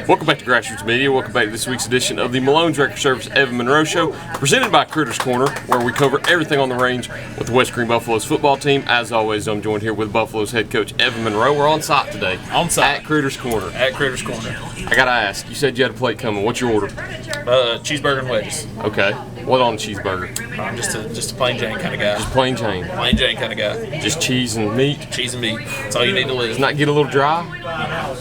Welcome back to Grassroots Media. Welcome back to this week's edition of the Malone's Record Service Evan Monroe Show, presented by Critters Corner, where we cover everything on the range with the West Green Buffaloes football team. As always, I'm joined here with Buffaloes head coach Evan Monroe. We're on site today. On site. At Critters Corner. At Critters Corner. I gotta ask, you said you had a plate coming. What's your order? Cheeseburger and wedges. Okay. What on the cheeseburger? I'm just a plain Jane kind of guy. Just plain Jane. Plain Jane kind of guy. Just cheese and meat? Cheese and meat. That's all you need to live. Does not get a little dry?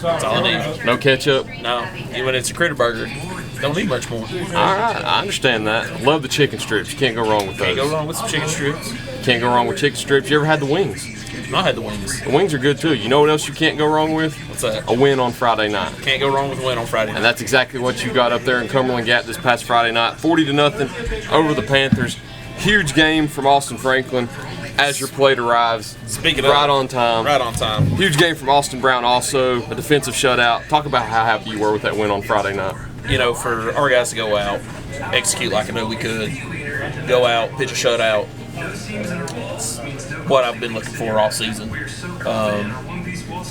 That's all I need. No ketchup? No. When it's a critter burger, don't need much more. All right, I understand that. Love the chicken strips. You can't go wrong with those. Can't go wrong with some chicken strips. Can't go wrong with chicken strips. You ever had the wings? I had the wings. The wings are good too. You know what else you can't go wrong with? What's that? A win on Friday night. Can't go wrong with a win on Friday night. And that's exactly what you got up there in Cumberland Gap this past Friday night. 40-0 over the Panthers. Huge game from Austin Franklin as your plate arrives. Speaking of, right on time. Right on time. Huge game from Austin Brown also, a defensive shutout. Talk about how happy you were with that win on Friday night. You know, for our guys to go out, execute like I know we could, go out, pitch a shutout. It's what I've been looking for all season.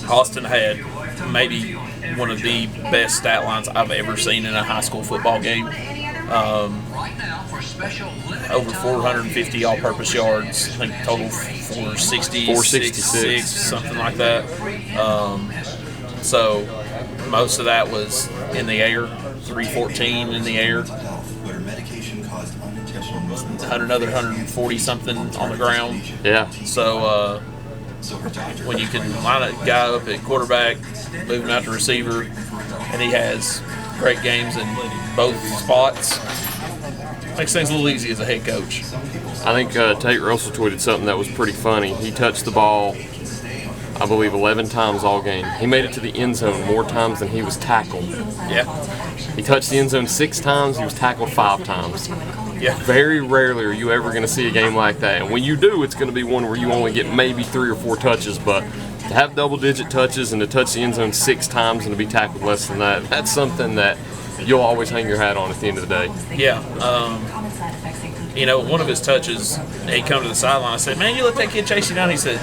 Austin had maybe one of the best stat lines I've ever seen in a high school football game. Over 450 all-purpose yards. I think total 466, something like that. So most of that was in the air, 314 in the air. Another 140 something on the ground. Yeah. So when you can line a guy up at quarterback, move him out to receiver, and he has great games in both spots, makes things a little easy as a head coach. I think Tate Russell tweeted something that was pretty funny. He touched the ball, I believe, 11 times all game. He made it to the end zone more times than he was tackled. Yeah. He touched the end zone 6 times. He was tackled 5 times. Yeah. Very rarely are you ever going to see a game like that. And when you do, it's going to be one where you only get maybe 3 or 4 touches. But to have double-digit touches and to touch the end zone 6 times and to be tackled less than that, that's something that you'll always hang your hat on at the end of the day. Yeah. You know, one of his touches, he come to the sideline. I said, "Man, you let that kid chase you down." He said,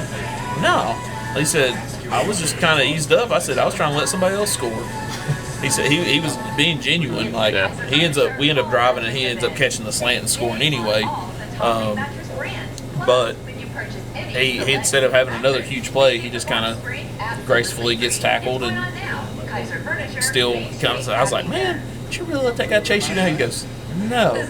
"No." He said, "I was just kind of eased up." I said, "I was trying to let somebody else score." He said he was being genuine. Like, yeah. We end up driving, and he ends up catching the slant and scoring anyway. But he instead of having another huge play, he just kind of gracefully gets tackled and still comes. I was like, "Man, did you really let that guy chase you down?" He goes, "No."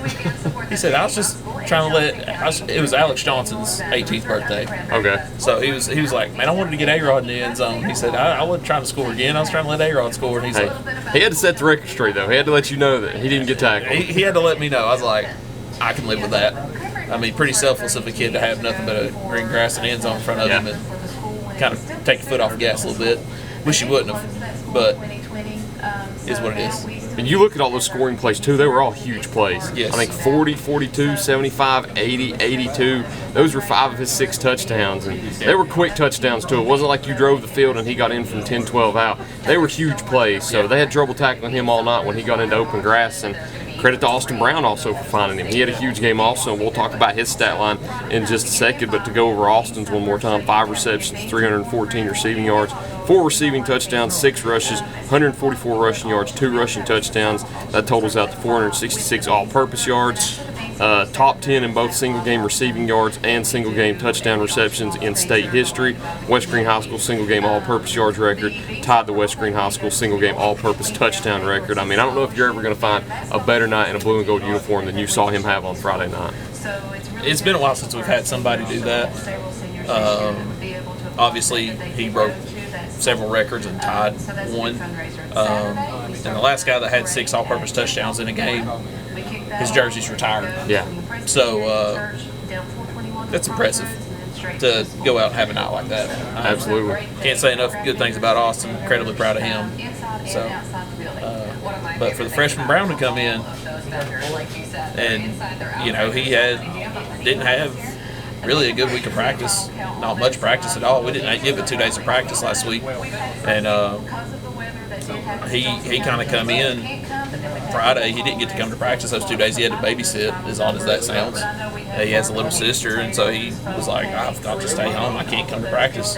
He said, "I was just trying to it was Alex Johnson's 18th birthday." Okay. So he was like, "Man, I wanted to get A-Rod in the end zone." He said, I wasn't trying to score again. I was trying to let A-Rod score." And he's like, he had to set the record straight, though. He had to let you know that he didn't get tackled. He had to let me know. I was like, I can live with that. I mean, pretty selfless of a kid to have nothing but a green grass and end zone in front of him and kind of take your foot off the gas a little bit. Wish you wouldn't have, but is what it is. And you look at all those scoring plays, too, they were all huge plays. Yes. I think 40, 42, 75, 80, 82. Those were 5 of his 6 touchdowns. And they were quick touchdowns, too. It wasn't like you drove the field and he got in from 10, 12 out. They were huge plays. So they had trouble tackling him all night when he got into open grass. And credit to Austin Brown also for finding him. He had a huge game also, and we'll talk about his stat line in just a second. But to go over Austin's one more time, 5 receptions, 314 receiving yards, 4 receiving touchdowns, 6 rushes, 144 rushing yards, 2 rushing touchdowns. That totals out to 466 all-purpose yards. Top 10 in both single-game receiving yards and single-game touchdown receptions in state history. West Green High School single-game all-purpose yards record tied the West Green High School single-game all-purpose touchdown record. I mean, I don't know if you're ever going to find a better night in a blue and gold uniform than you saw him have on Friday night. It's been a while since we've had somebody do that. Obviously, he broke several records and tied one. And the last guy that had 6 all-purpose touchdowns in a game, his jersey's retired. Yeah. So that's impressive to go out and have a night like that. Absolutely. Can't say enough good things about Austin. Incredibly proud of him. So, but for the freshman Brown to come in, and you know he didn't have really a good week of practice. Not much practice at all. We didn't give it 2 days of practice last week, and he kind of come in Friday. He didn't get to come to practice those 2 days. He had to babysit, as odd as that sounds. He has a little sister, and so he was like, "I've got to stay home. I can't come to practice."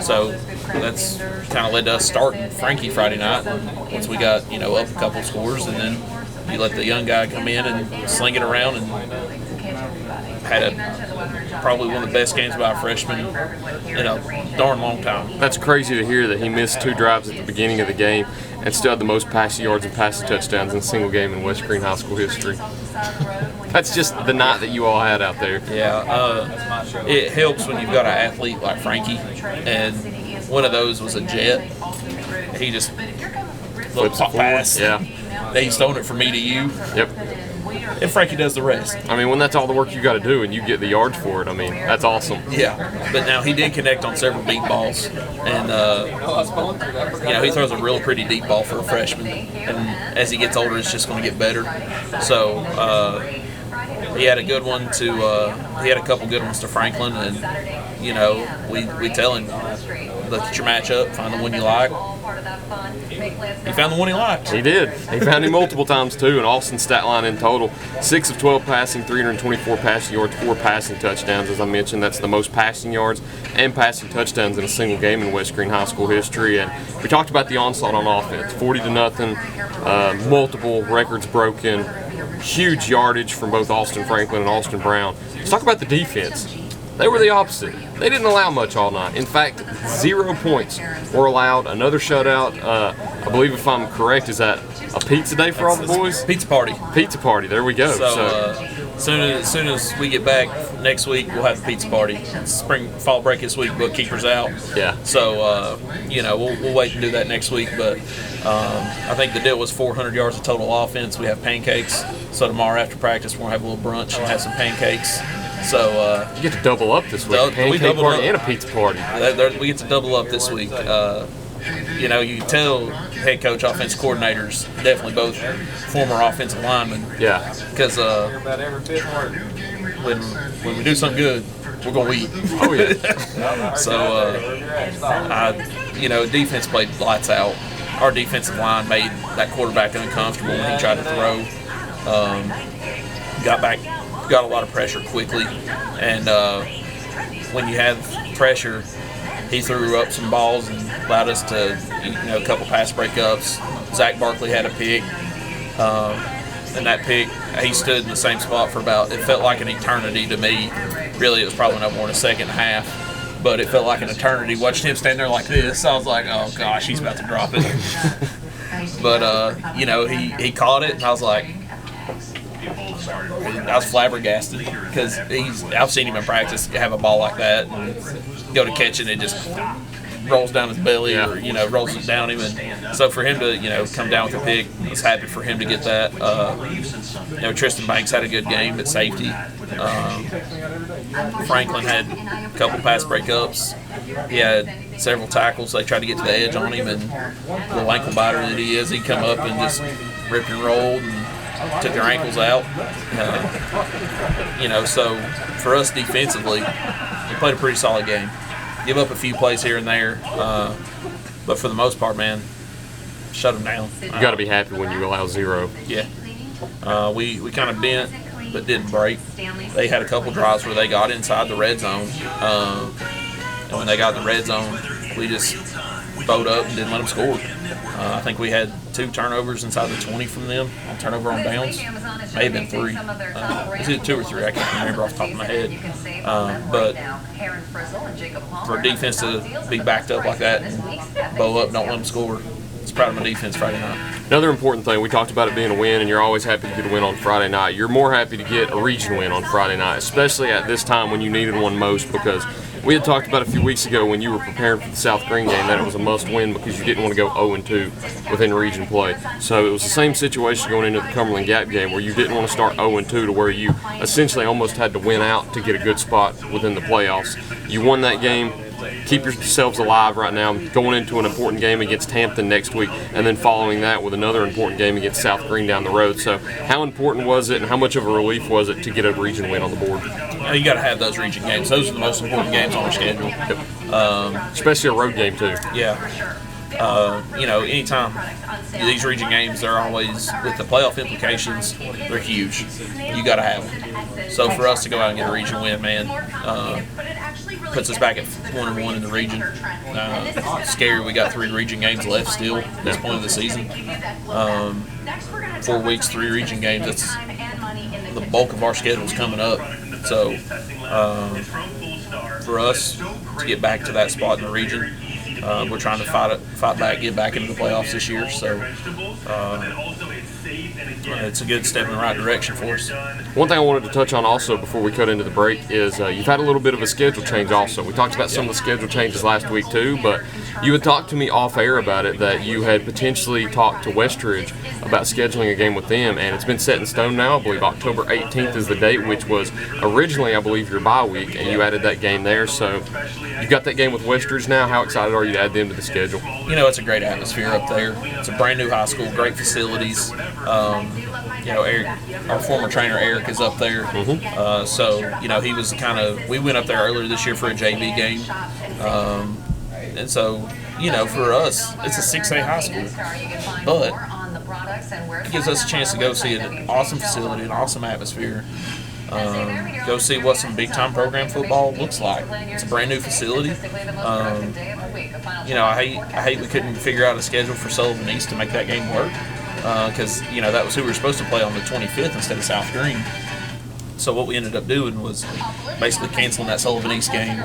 So that's kind of led to us starting Frankie Friday night. Once we got up a couple scores, and then you let the young guy come in and sling it around, and had probably one of the best games by a freshman in a darn long time. That's crazy to hear that he missed 2 drives at the beginning of the game and still had the most passing yards and passing touchdowns in a single game in West Green High School history. That's just the night that you all had out there. Yeah, it helps when you've got an athlete like Frankie, and one of those was a jet. He just little pop pass. Yeah. He's throwing it from me to you. Yep. And Frankie does the rest. I mean, when that's all the work you got to do and you get the yards for it, I mean, that's awesome. Yeah, but now he did connect on several deep balls, and he throws a real pretty deep ball for a freshman. And as he gets older, it's just going to get better. So he had a good one to. He had a couple good ones to Franklin, and we tell him, look at your matchup, find the one you like. He found the one he liked. He did. He found him multiple times too. And Austin's stat line in total: 6 of 12 passing, 324 passing yards, 4 passing touchdowns. As I mentioned, that's the most passing yards and passing touchdowns in a single game in West Green High School history. And we talked about the onslaught on offense: 40-0, multiple records broken, huge yardage from both Austin Franklin and Austin Brown. Let's talk about the defense. They were the opposite. They didn't allow much all night. In fact, 0 points were allowed. Another shutout. I believe, if I'm correct, is that a pizza day for all the boys? Pizza party. Pizza party. There we go. As soon as we get back next week, we'll have the pizza party. Fall break this week, bookkeeper's out. Yeah. So we'll wait and do that next week. But I think the deal was 400 yards of total offense. We have pancakes. So tomorrow after practice, we're gonna have a little brunch and have some pancakes. So you get to double up this week. Pancake party and a pizza party. We get to double up this week. You can tell head coach, offensive coordinators, definitely both former offensive linemen. Yeah. Because when we do something good, we're gonna eat. Oh yeah. So defense played lights out. Our defensive line made that quarterback uncomfortable when he tried to throw. Got a lot of pressure quickly, and when you have pressure, he threw up some balls and allowed us to, a couple pass breakups. Zach Barkley had a pick, and that pick, he stood in the same spot for it felt like an eternity to me. Really, it was probably no more than a second and a half, but it felt like an eternity. Watched him stand there like this. I was like, oh gosh, he's about to drop it. But he caught it, and I was like, I was flabbergasted because I've seen him in practice have a ball like that and go to catch it and it just rolls down his belly or rolls it down him, and so for him to come down with a pick, I was happy for him to get that. Tristan Banks had a good game at safety. Franklin had a couple pass breakups. He had several tackles. They tried to get to the edge on him, and the little ankle biter that he is, he'd come up and just ripped and rolled and took their ankles out. So for us defensively, we played a pretty solid game. Give up a few plays here and there, but for the most part, man, shut them down. You got to be happy when you allow 0. Yeah. We kind of bent, but didn't break. They had a couple drives where they got inside the red zone, and when they got in the red zone, we just bowed up and didn't let them score. I think we had 2 turnovers inside the 20 from them, turnover on downs. May have been 3. It was either 2 or 3. I can't remember off the top of my head. But for defense to be backed up like that and bow up, don't let them score, it's proud of my defense Friday night. Another important thing, we talked about it being a win, and you're always happy to get a win on Friday night. You're more happy to get a region win on Friday night, especially at this time when you needed one most, because we had talked about a few weeks ago when you were preparing for the South Green game that it was a must-win because you didn't want to go 0-2 within region play. So it was the same situation going into the Cumberland Gap game where you didn't want to start 0-2 to where you essentially almost had to win out to get a good spot within the playoffs. You won that game. Keep yourselves alive right now, going into an important game against Hampton next week, and then following that with another important game against South Green down the road. So how important was it, and how much of a relief was it to get a region win on the board? You got to have those region games. Those are the most important games on our schedule. Especially a road game, too. Yeah. Anytime these region games, they're always, with the playoff implications, they're huge. You got to have them. So for us to go out and get a region win, man, puts us back at 1-1 in the region. Scary. We got 3 region games left still at this point of the season. 4 weeks, 3 region games. That's the bulk of our schedule's coming up. So for us to get back to that spot in the region, we're trying to fight back, get back into the playoffs this year. So it's a good step in the right direction for us. One thing I wanted to touch on also before we cut into the break is you've had a little bit of a schedule change also. We talked about some of the schedule changes last week too, but you had talked to me off air about it, that you had potentially talked to Westridge about scheduling a game with them, and it's been set in stone now. I believe October 18th is the date, which was originally, I believe, your bye week, and you added that game there. So you got that game with Westridge now. How excited are you to add them to the schedule? You know, it's a great atmosphere up there. It's a brand new high school, great facilities. You know, Eric, our former trainer Eric, is up there. So, you know, he was we went up there earlier this year for a JV game. And so, you know, for us, it's a 6A high school. But it gives us a chance to go see an awesome facility, an awesome atmosphere. Go see what some big-time program football looks like. It's a brand new facility. You know, I hate we couldn't figure out a schedule for Sullivan East to make that game work, because you know that was who we were supposed to play on the 25th instead of South Green. So what we ended up doing was basically canceling that Sullivan East game,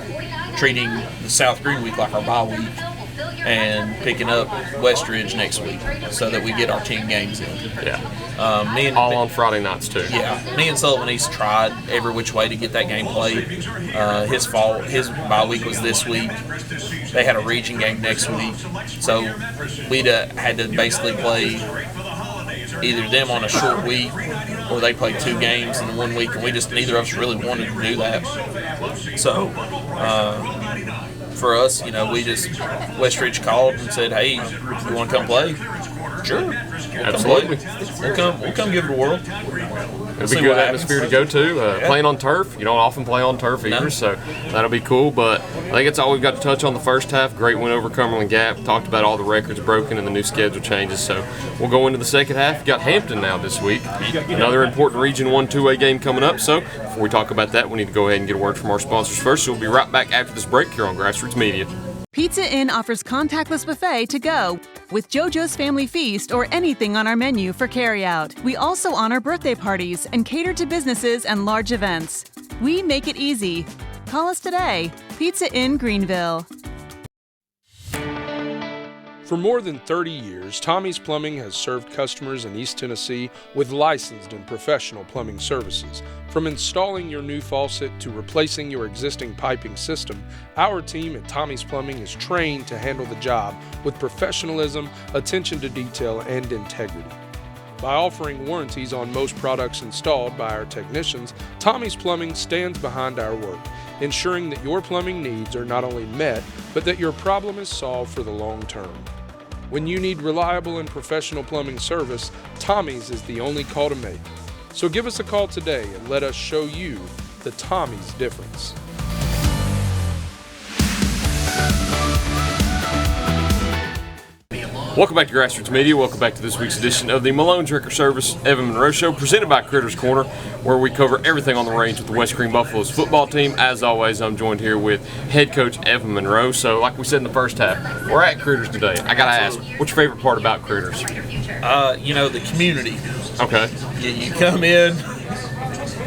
treating the South Green week like our bye week, and picking up Westridge next week so that we get our 10 games in. Yeah. All on Friday nights too. Yeah. Me and Sullivan East tried every which way to get that game played. His bye week was this week. They had a region game next week. So we'd had to basically play either them on a short week or they played 2 games in 1 week, and neither of us really wanted to do that. So for us, you know, Westridge called and said, "Hey, you want to come play?" Sure. Absolutely. We'll come give it a whirl. It'll be a good atmosphere to go to. Playing on turf, you don't often play on turf either, so that'll be cool. But I think that's all we've got to touch on the first half. Great win over Cumberland Gap. Talked about all the records broken and the new schedule changes. So we'll go into the second half. We've got Hampton now this week. Another important Region 1 2A game coming up. So before we talk about that, we need to go ahead and get a word from our sponsors first. So we'll be right back after this break here on Grassroots Media. Pizza Inn offers contactless buffet to go with JoJo's Family Feast or anything on our menu for carryout. We also honor birthday parties and cater to businesses and large events. We make it easy. Call us today. Pizza Inn Greenville. For more than 30 years, Tommy's Plumbing has served customers in East Tennessee with licensed and professional plumbing services. From installing your new faucet to replacing your existing piping system, our team at Tommy's Plumbing is trained to handle the job with professionalism, attention to detail, and integrity. By offering warranties on most products installed by our technicians, Tommy's Plumbing stands behind our work, ensuring that your plumbing needs are not only met, but that your problem is solved for the long term. When you need reliable and professional plumbing service, Tommy's is the only call to make. So give us a call today and let us show you the Tommy's difference. Welcome back to Grassroots Media. Welcome back to this week's edition of the Malone Record Service Evan Monroe Show, presented by Critters Corner, where we cover everything on the range with the West Green Buffaloes football team. As always, I'm joined here with head coach Evan Monroe. So, like we said in the first half, we're at Critters today. I gotta ask, what's your favorite part about Critters? You know, the community. Okay. You come in,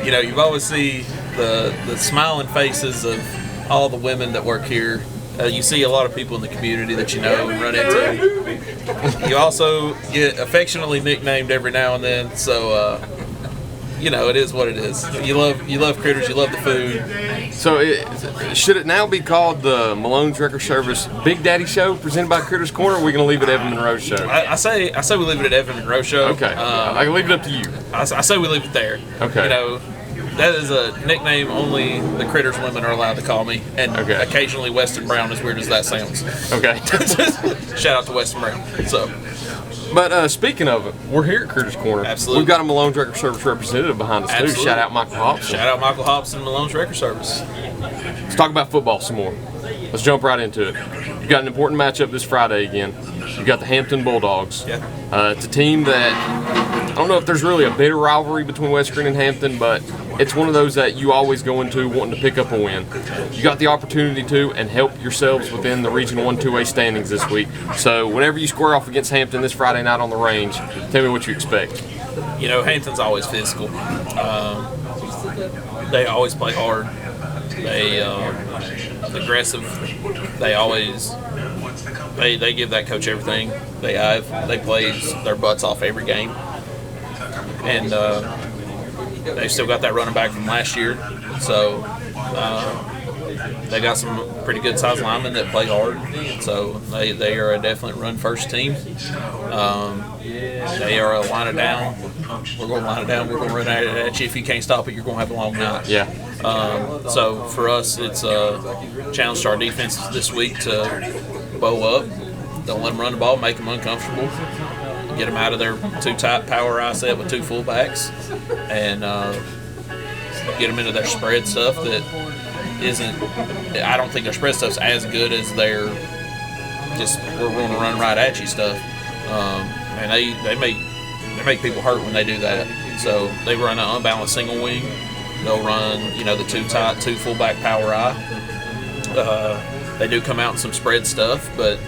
you know, you always see the smiling faces of all the women that work here. You see a lot of people in the community that you know and run into. You also get affectionately nicknamed every now and then, so you know, it is what it is. You love Critters, you love the food. So should it now be called the Malone's Record Service Big Daddy Show, presented by Critters Corner, or are we going to leave it Evan Monroe Show? I say we leave it at Evan Monroe Show. Okay. I can leave it up to you. I say we leave it there. Okay. You know, that is a nickname only the Critters women are allowed to call me, and occasionally Weston Brown, as weird as that sounds. Okay. Shout out to Weston Brown. So, but speaking of it, we're here at Critters Corner. Absolutely. We've got a Malone's Record Service representative behind us too. Absolutely. Shout out Michael Hobson. Shout out Michael Hobson, Malone's Record Service. Let's talk about football some more. Let's jump right into it. You've got an important matchup this Friday again. You've got the Hampton Bulldogs. Yeah. It's a team that, I don't know if there's really a bitter rivalry between West Green and Hampton, but it's one of those that you always go into wanting to pick up a win. You got the opportunity to and help yourselves within the Region 1 2A standings this week. So whenever you square off against Hampton this Friday night on the range, tell me what you expect. You know, Hampton's always physical. They always play hard. They aggressive. They give that coach everything they have. They play their butts off every game, and they've still got that running back from last year. So they got some pretty good size linemen that play hard. So they are a definite run first team. They are a line it down. We're going to line it down. We're going to run at you. If you can't stop it, you're going to have a long night. Yeah. So for us, it's a challenge to our defenses this week to bow up. Don't let them run the ball, make them uncomfortable, get them out of their too tight power eye set with two fullbacks, and get them into their spread stuff that isn't. I don't think their spread stuff's as good as their just we're going to run right at you stuff. And they make people hurt when they do that. So they run an unbalanced single wing. They'll run, the too tight, two fullback power eye. They do come out in some spread stuff, but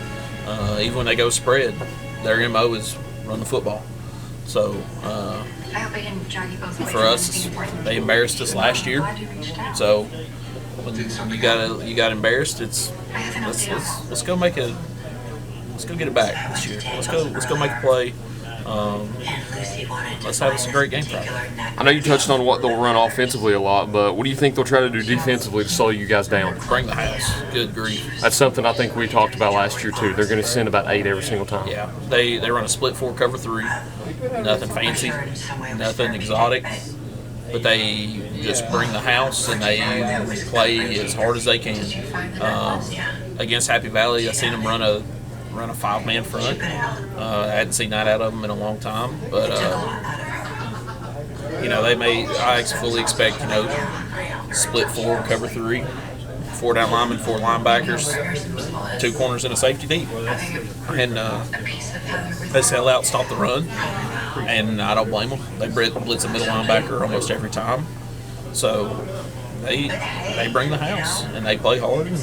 even when they go spread, their MO is run the football. So for us, they embarrassed us last year. So when you got embarrassed, it's let's go get it back this year. Let's go make a play. Let's have a great game Friday. I know you touched on what they'll run offensively a lot, but what do you think they'll try to do defensively to slow you guys down? Bring the house. Good grief. That's something I think we talked about last year too. They're going to send about 8 every single time. Yeah, they run a split 4 cover 3. Nothing fancy, nothing exotic, but they just bring the house and they play as hard as they can. Against Happy Valley, I seen them run a 5-man front. I hadn't seen that out of them in a long time, but I fully expect split 4 cover 3, 4 down linemen, 4 linebackers, 2 corners and a safety deep, and they sell out, stop the run, and I don't blame them. They blitz a middle linebacker almost every time, so they bring the house and they play hard and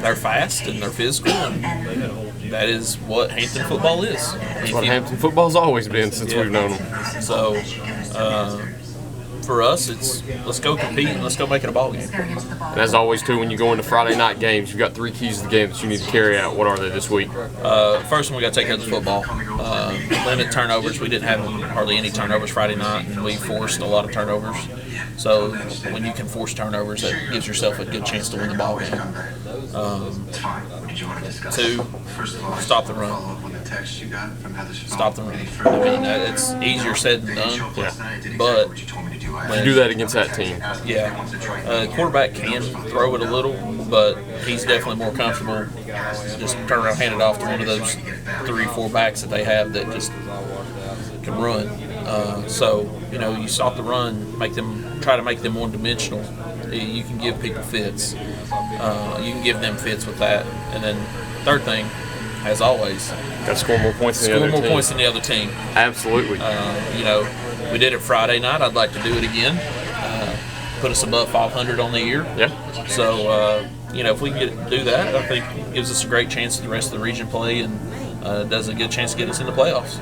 they're fast and they're physical, and that is what Hampton football is. That's what Hampton football's always been since we've known them. So for us, it's let's go compete and let's go make it a ball game. And as always, too, when you go into Friday night games, you've got 3 keys to the game that you need to carry out. What are they this week? First one, we got to take care of the football. Limit turnovers. We didn't have hardly any turnovers Friday night, and we forced a lot of turnovers. So when you can force turnovers, that gives yourself a good chance to win the ball game. 2, stop the run. Stop the run. I mean, it's easier said than done, but You do that against that team. Yeah. Quarterback can throw it a little, but he's definitely more comfortable just turn around, hand it off to one of those 3-4 backs that they have that just can run. So you stop the run, try to make them one-dimensional. You can give people fits. You can give them fits with that. And then third thing, as always, got to score more points than the other team. Points than the other team. Absolutely. We did it Friday night. I'd like to do it again. Put us above 500 on the year. Yeah. So, if we can do that, I think it gives us a great chance to the rest of the region play and does a good chance to get us in the playoffs.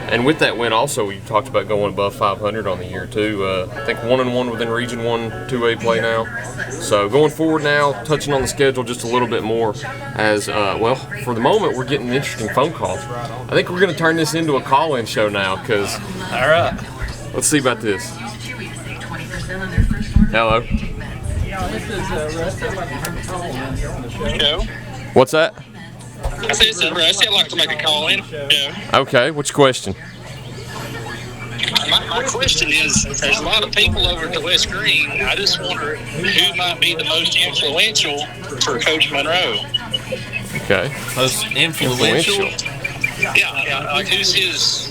And with that win also, you talked about going above 500 on the year too. I think 1-1 within Region 1 2A play now. So going forward now, touching on the schedule just a little bit more as, for the moment we're getting interesting phone calls. I think we're going to turn this into a call-in show now because, all right, let's see about this. Hello. This is Rusty. I'd like to make a call in. Show. What's that? I said, this is Rusty. I'd like to make a call in. Yeah. Okay, what's your question? My question is, there's a lot of people over at the West Green. I just wonder who might be the most influential for Coach Monroe. Okay. Most influential? Yeah. Like who's his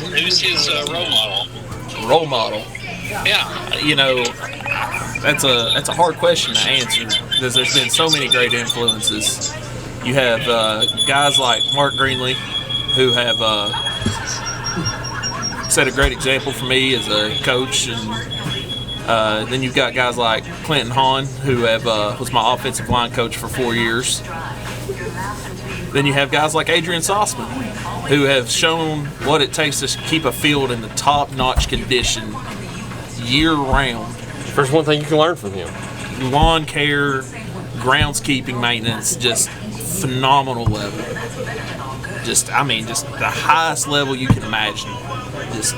role model? Role model. Yeah. That's a hard question to answer because there's been so many great influences. You have guys like Mark Greenlee who have set a great example for me as a coach and Then you've got guys like Clinton Hahn, who was my offensive line coach for 4 years. Then you have guys like Adrian Sossman, who have shown what it takes to keep a field in the top-notch condition year-round. There's one thing you can learn from him. Lawn care, groundskeeping maintenance, just phenomenal level. Just the highest level you can imagine. Just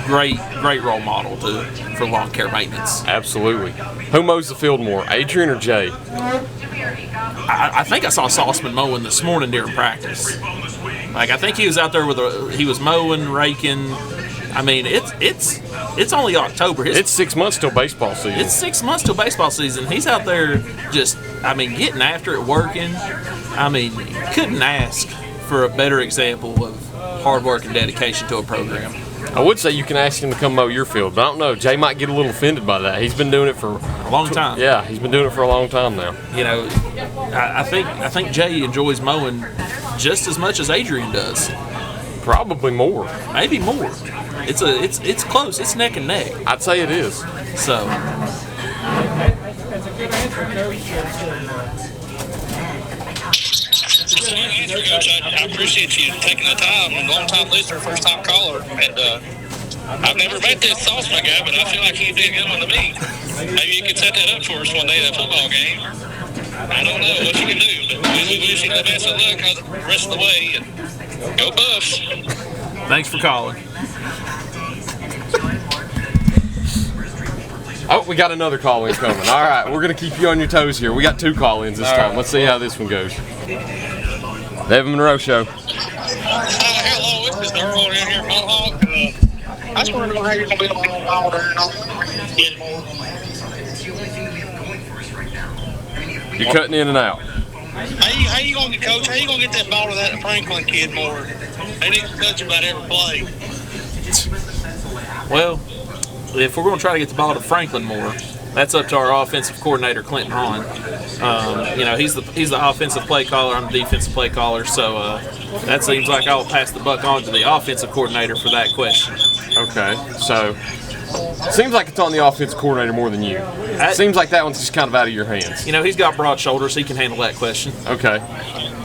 great role model for lawn care maintenance. Absolutely. Who mows the field more, Adrian or Jay? I think I saw Sossman mowing this morning during practice. Like, I think he was out there he was mowing, raking. I mean, it's only October. It's 6 months till baseball season. It's 6 months till baseball season. He's out there just, getting after it, working. Couldn't ask for a better example of hard work and dedication to a program. I would say you can ask him to come mow your field, but I don't know. Jay might get a little offended by that. He's been doing it for a long time. Yeah, he's been doing it for a long time now. I think Jay enjoys mowing just as much as Adrian does. Probably more. Maybe more. It's close. It's neck and neck. I'd say it is. So. That's a good answer, Coach. I appreciate you taking the time. Long-time listener, first-time caller. And I've never met this Sossman guy, but I feel like he'd be a good one to meet. Maybe you could set that up for us one day at a football game. I don't know what you can do, but we wish you the best of luck the rest of the way. And go Buffs. Thanks for calling. Oh, we got another call-in coming. All right, we're going to keep you on your toes here. We got 2 call-ins this time. Let's see how this one goes. The Evan Monroe Show. Hello, this is Earl down here in Mohawk. I just want to know how you're going to be able to get all there. You're cutting in and out. How you going to get, Coach? How you going to get that ball to that Franklin kid more? They need to touch about every play. Well, if we're going to try to get the ball to Franklin more, that's up to our offensive coordinator, Clinton Hahn. He's the offensive play caller. I'm the defensive play caller. So that seems like I'll pass the buck on to the offensive coordinator for that question. Okay, so seems like it's on the offensive coordinator more than you. Seems like that one's just kind of out of your hands. He's got broad shoulders. He can handle that question. Okay.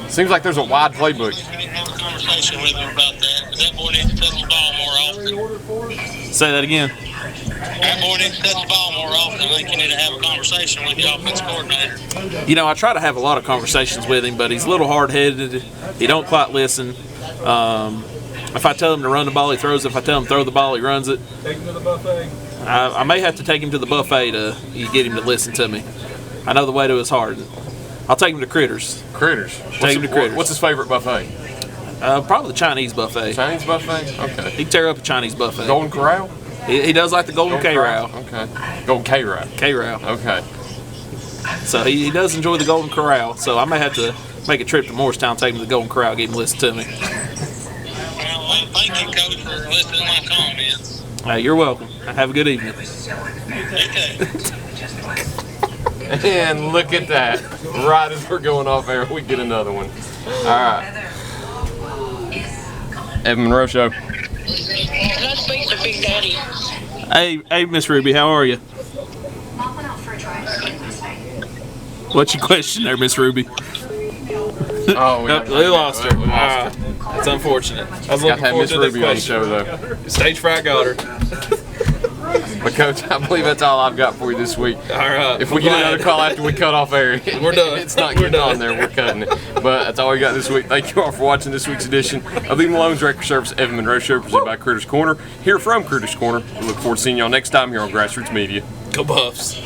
Seems like there's a wide playbook. I didn't have a conversation with him about that. That boy needs to touch the ball more often. Say that again. That boy needs to touch the ball more often. I think you need to have a conversation with the offensive coordinator. I try to have a lot of conversations with him, but he's a little hard-headed. He don't quite listen. If I tell him to run the ball, he throws it. If I tell him to throw the ball, he runs it. Take him to the buffet. I may have to take him to the buffet to get him to listen to me. I know the way to his heart. I'll take him to Critters. Critters? Take him to Critters. What's his favorite buffet? Probably the Chinese buffet. Chinese buffet? Okay. He can tear up a Chinese buffet. Golden Corral? He does like the Golden K-Row. Okay. Golden K-Row. K-Row. Okay. So he does enjoy the Golden Corral. So I may have to make a trip to Morristown, take him to the Golden Corral, get him to listen to me. Well, thank you, Coach, for listening to my comments. You're welcome. Have a good evening. Okay. And look at that. Right as we're going off air, we get another one. All right. Evan Monroe Show. Can I speak to Big Daddy? Hey, Miss Ruby, how are you? What's your question there, Miss Ruby? Oh, we lost her. That's unfortunate. I was looking forward to Miss this Ruby on the question. show, though. Stage fright got her. But Coach, I believe that's all I've got for you this week. All right. If we get another call after we cut off air, we're done. It's not getting on there. We're cutting it. But that's all we got this week. Thank you all for watching this week's edition of the Malone's Record Service Evan Monroe Show, presented by Critters Corner. Here from Critters Corner. We look forward to seeing y'all next time here on Grassroots Media. Go Buffs.